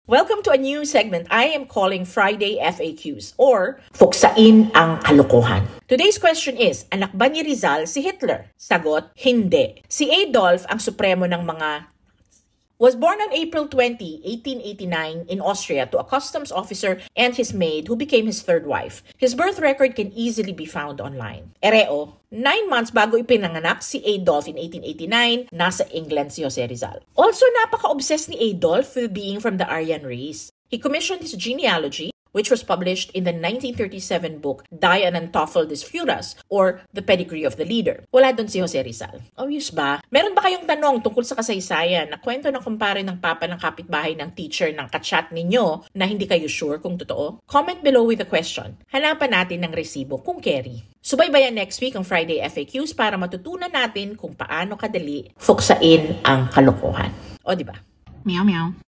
Welcome to a new segment I am calling Friday FAQs or Fuksain ang Kalokohan. Today's question is, anak ba ni Rizal si Hitler? Sagot, hindi. Si Adolf ang supremo ng mga was born on April 20, 1889 in Austria to a customs officer and his maid who became his third wife. His birth record can easily be found online. Ereo, 9 months bago ipinanganak si Adolf in 1889, nasa England si Jose Rizal. Also, napaka-obsessed ni Adolf with being from the Aryan race. He commissioned his genealogy, which was published in the 1937 book Die an Antoffel des Führers or The Pedigree of the Leader. Wala doon si Jose Rizal. Obvious ba? Meron ba kayong tanong tungkol sa kasaysayan na kwento ng kumpare ng papa ng kapitbahay ng teacher ng kachat ninyo na hindi kayo sure kung totoo? Comment below with a question. Hanapan natin ng resibo kung carry. Subaybayan next week ang Friday FAQs para matutunan natin kung paano kadali fuksain ang kalokohan. O diba? Meow meow.